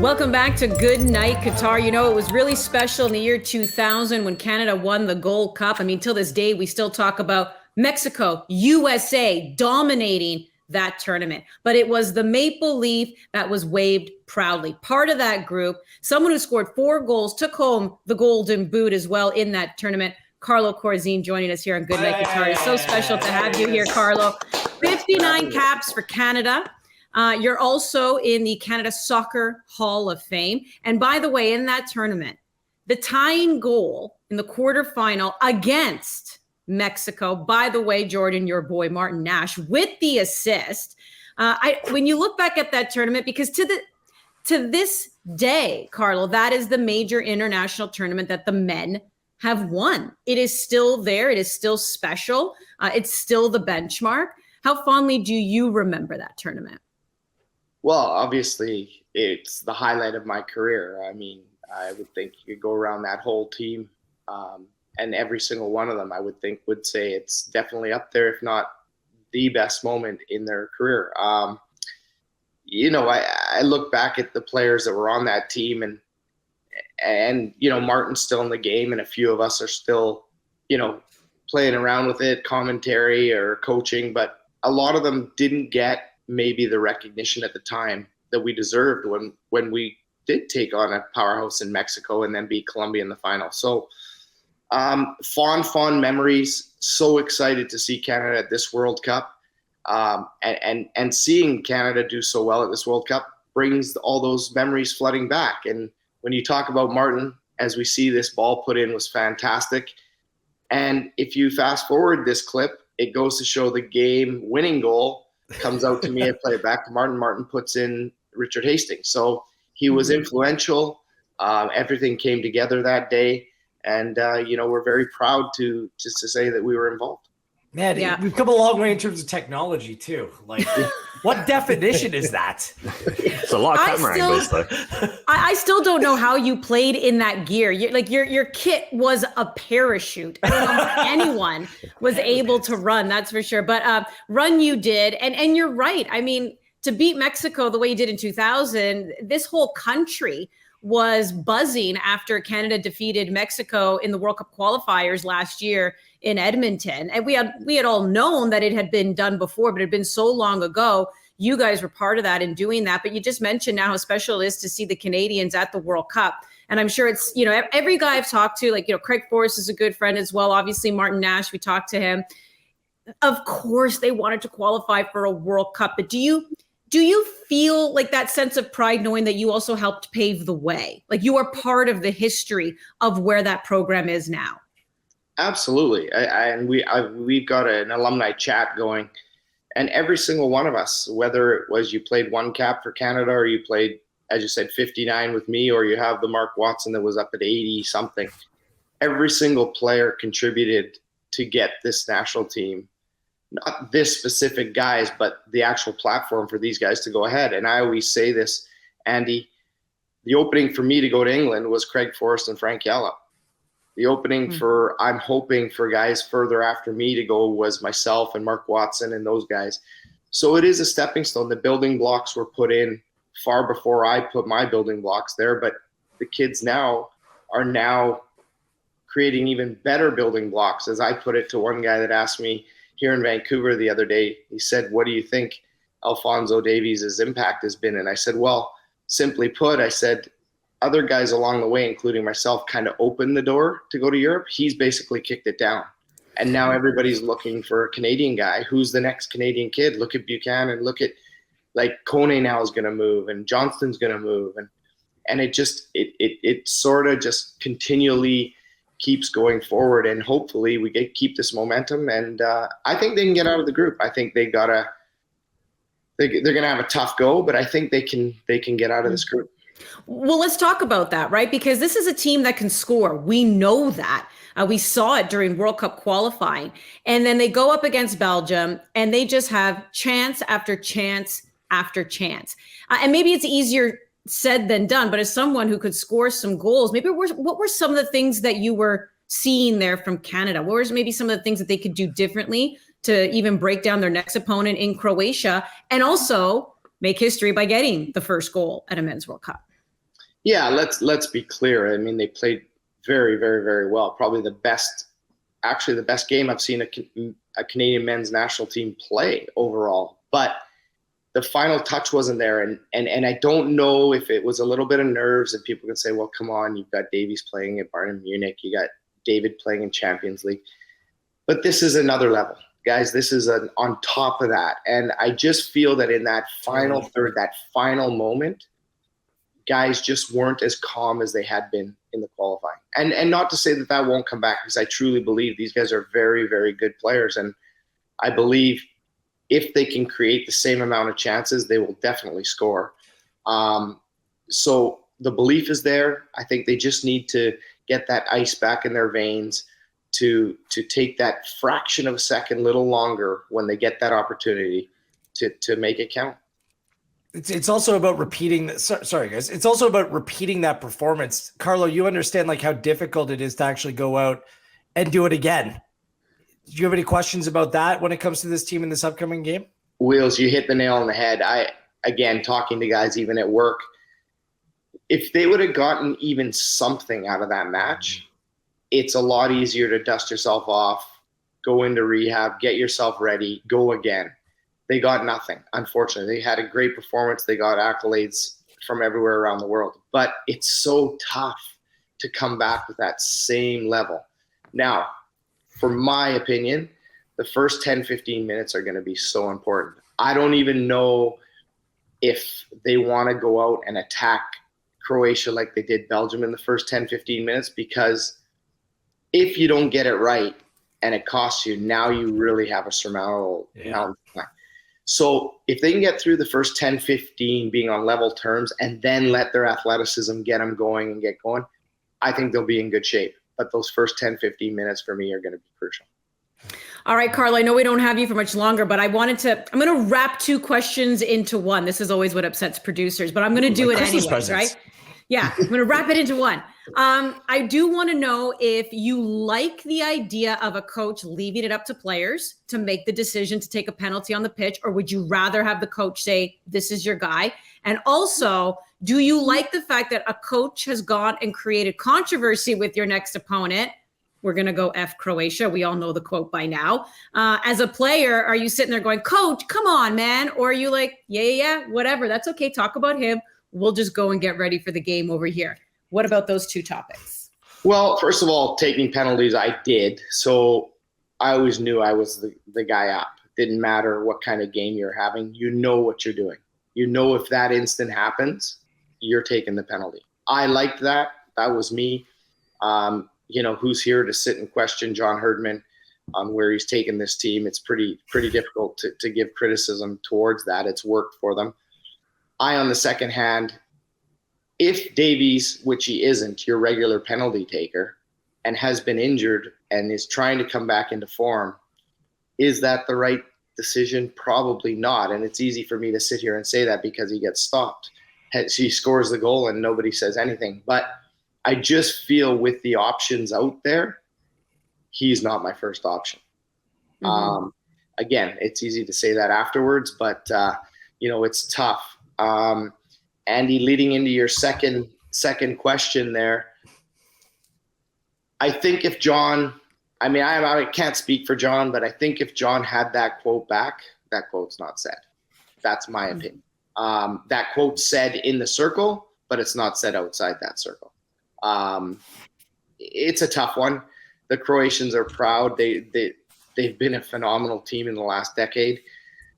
Welcome back to Good Night Qatar. You know, it was really special in the year 2000 when Canada won the Gold Cup. I mean, till this day, we still talk about Mexico, USA dominating that tournament. But it was the Maple Leaf that was waved proudly. Part of that group, someone who scored 4 goals, took home the Golden Boot as well in that tournament. Carlo Corazzin joining us here on Good Night Qatar. It's so special to have you here, Carlo. 59 caps for Canada. You're also in the Canada Soccer Hall of Fame. And by the way, in that tournament, the tying goal in the quarterfinal against Mexico, by the way, Jordan, your boy Martin Nash with the assist. When you look back at that tournament, because to this day, Carlo, that is the major international tournament that the men have won. It is still there. It is still special. It's still the benchmark. How fondly do you remember that tournament? Well, obviously, it's the highlight of my career. I mean, I would think you could go around that whole team, and every single one of them, I would think, would say it's definitely up there, if not the best moment in their career. You know, I look back at the players that were on that team, and you know, Martin's still in the game, and a few of us are still, you know, playing around with it, commentary or coaching, but a lot of them didn't get maybe the recognition at the time that we deserved when we did take on a powerhouse in Mexico and then beat Colombia in the final. So fond memories. So excited to see Canada at this World Cup, and seeing Canada do so well at this World Cup brings all those memories flooding back. And when you talk about Martin, as we see this ball put in was fantastic. And if you fast forward this clip, it goes to show the game winning goal comes out to me. I play it back to Martin. Martin puts in Richard Hastings. So he was influential. Everything came together that day. And, you know, we're very proud to say that we were involved. Man, yeah. We've come a long way in terms of technology, too. Like, what definition is that? It's a lot of camera angles, though. I still don't know how you played in that gear. Your kit was a parachute. I don't know if anyone was able to run, that's for sure. But run you did. And you're right. I mean, to beat Mexico the way you did in 2000, this whole country was buzzing after Canada defeated Mexico in the World Cup qualifiers last year in Edmonton. And we had all known that it had been done before, but it had been so long ago. You guys were part of that in doing that. But you just mentioned now how special it is to see the Canadians at the World Cup. And I'm sure it's, you know, every guy I've talked to, like, you know, Craig Forrest is a good friend as well. Obviously, Martin Nash, we talked to him. Of course, they wanted to qualify for a World Cup. But do you feel like that sense of pride knowing that you also helped pave the way? Like you are part of the history of where that program is now? Absolutely. We've got an alumni chat going, and every single one of us, whether it was you played one cap for Canada or you played, as you said, 59 with me, or you have the Mark Watson that was up at 80 something, every single player contributed to get this national team. Not this specific guys, but the actual platform for these guys to go ahead. And I always say this, Andy, the opening for me to go to England was Craig Forrest and Frank Yella. The opening for, I'm hoping for guys further after me to go was myself and Mark Watson and those guys. So it is a stepping stone. The building blocks were put in far before I put my building blocks there, but the kids now are now creating even better building blocks. As I put it to one guy that asked me here in Vancouver the other day, he said, what do you think Alphonso Davies' impact has been? And I said, well, simply put, I said, other guys along the way, including myself, kind of opened the door to go to Europe. He's basically kicked it down. And now everybody's looking for a Canadian guy. Who's the next Canadian kid? Look at Buchanan. Look at, like, Kone now is going to move, and Johnston's going to move. And it just, it sort of just continually keeps going forward. And hopefully we keep this momentum. And I think they can get out of the group. I think they're going to have a tough go, but I think they can get out of this group. Well, let's talk about that, right? Because this is a team that can score. We know that. We saw it during World Cup qualifying. And then they go up against Belgium and they just have chance after chance after chance. And maybe it's easier said than done, but as someone who could score some goals, maybe what were some of the things that you were seeing there from Canada? What was maybe some of the things that they could do differently to even break down their next opponent in Croatia and also make history by getting the first goal at a Men's World Cup? Yeah, let's be clear. I mean, they played very, very, very well. Probably the best game I've seen a Canadian men's national team play overall. But the final touch wasn't there, and I don't know if it was a little bit of nerves. And people can say, "Well, come on, you've got Davies playing at Bayern Munich, you got David playing in Champions League," but this is another level, guys. This is on top of that, and I just feel that in that final third, that final moment, guys just weren't as calm as they had been in the qualifying. And not to say that won't come back, because I truly believe these guys are very, very good players, and I believe if they can create the same amount of chances, they will definitely score. So the belief is there. I think they just need to get that ice back in their veins to take that fraction of a second a little longer when they get that opportunity to make it count. It's also about repeating. Sorry, guys. It's also about repeating that performance. Carlo, you understand like how difficult it is to actually go out and do it again. Do you have any questions about that when it comes to this team in this upcoming game? Wheels, you hit the nail on the head. Again, talking to guys even at work, if they would have gotten even something out of that match, it's a lot easier to dust yourself off, go into rehab, get yourself ready, go again. They got nothing, unfortunately. They had a great performance. They got accolades from everywhere around the world. But it's so tough to come back with that same level. Now, for my opinion, the first 10, 15 minutes are going to be so important. I don't even know if they want to go out and attack Croatia like they did Belgium in the first 10, 15 minutes, because if you don't get it right and it costs you, now you really have a surmountable mountain to climb. So if they can get through the first 10, 15 being on level terms and then let their athleticism get them going and get going, I think they'll be in good shape. But those first 10, 15 minutes for me are going to be crucial. All right, Carlo, I know we don't have you for much longer, but I'm going to wrap two questions into one. This is always what upsets producers, but I'm going to do it anyways, right? Yeah, I'm going to wrap it into one. I do want to know if you like the idea of a coach leaving it up to players to make the decision to take a penalty on the pitch, or would you rather have the coach say, this is your guy? And also, do you like the fact that a coach has gone and created controversy with your next opponent? We're going to go F Croatia. We all know the quote by now. As a player, are you sitting there going, coach, come on, man? Or are you like, yeah, whatever. That's okay. Talk about him. We'll just go and get ready for the game over here. What about those two topics? Well, first of all, taking penalties, I did. So I always knew I was the guy up. Didn't matter what kind of game you're having. You know what you're doing. You know if that instant happens, you're taking the penalty. I liked that. That was me. Who's here to sit and question John Herdman on where he's taken this team? It's pretty difficult to give criticism towards that. It's worked for them. On the second hand, if Davies, which he isn't, your regular penalty taker, and has been injured and is trying to come back into form, is that the right decision? Probably not. And it's easy for me to sit here and say that because he gets stopped. He scores the goal and nobody says anything. But I just feel with the options out there, he's not my first option. Mm-hmm. Again, it's easy to say that afterwards, but it's tough. Andy, leading into your second question there, I think if John, I can't speak for John, but I think if John had that quote back, that quote's not said. That's my opinion. That quote's said in the circle, but it's not said outside that circle. It's a tough one. The Croatians are proud. They've been a phenomenal team in the last decade.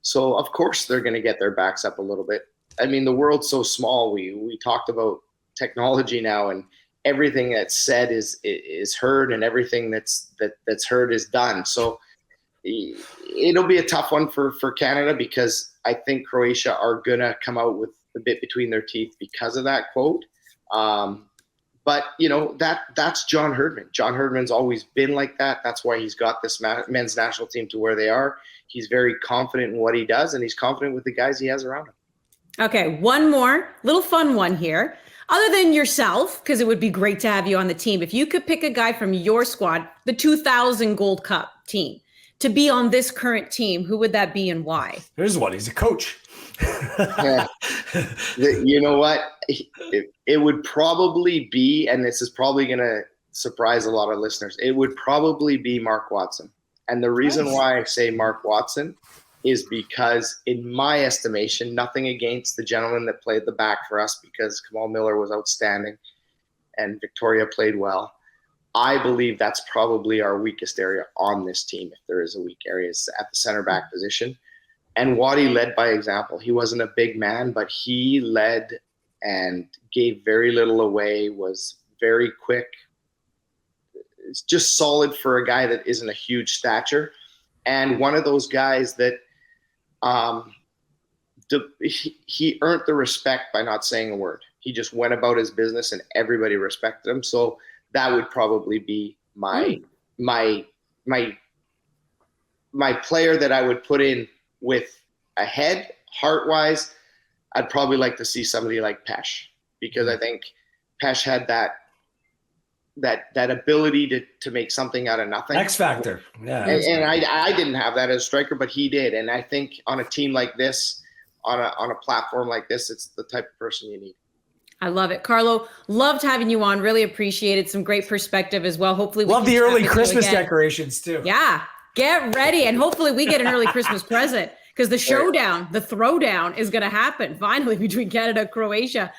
So, of course, they're going to get their backs up a little bit. I mean, the world's so small. We talked about technology now, and everything that's said is heard, and everything that's heard is done. So it'll be a tough one for Canada, because I think Croatia are going to come out with a bit between their teeth because of that quote. But, that's John Herdman. John Herdman's always been like that. That's why he's got this men's national team to where they are. He's very confident in what he does, and he's confident with the guys he has around him. Okay, one more little fun one here. Other than yourself, because it would be great to have you on the team, if you could pick a guy from your squad, the 2000 Gold Cup team, to be on this current team, who would that be and why? Here's one. He's a coach. Yeah. You know what? It would probably be, and this is probably going to surprise a lot of listeners, it would probably be Mark Watson. And the reason why I say Mark Watson is because, in my estimation, nothing against the gentleman that played the back for us, because Kamal Miller was outstanding and Victoria played well. I believe that's probably our weakest area on this team. If there is a weak area, is at the center back position. And Waddy led by example. He wasn't a big man, but he led and gave very little away, was very quick. It's just solid for a guy that isn't a huge stature. And one of those guys that he earned the respect by not saying a word. He just went about his business and everybody respected him. So that would probably be my player that I would put in with a head, heart-wise. I'd probably like to see somebody like Pesh, because I think Pesh had that ability to make something out of nothing. X factor. Yeah. And I didn't have that as a striker, but he did. And I think on a team like this, on a platform like this, it's the type of person you need. I love it. Carlo, loved having you on. Really appreciated some great perspective as well. Hopefully we love can the chat early with you Christmas again. decorations too. Yeah. Get ready. And hopefully we get an early Christmas present, because the showdown, the throwdown is going to happen finally between Canada and Croatia.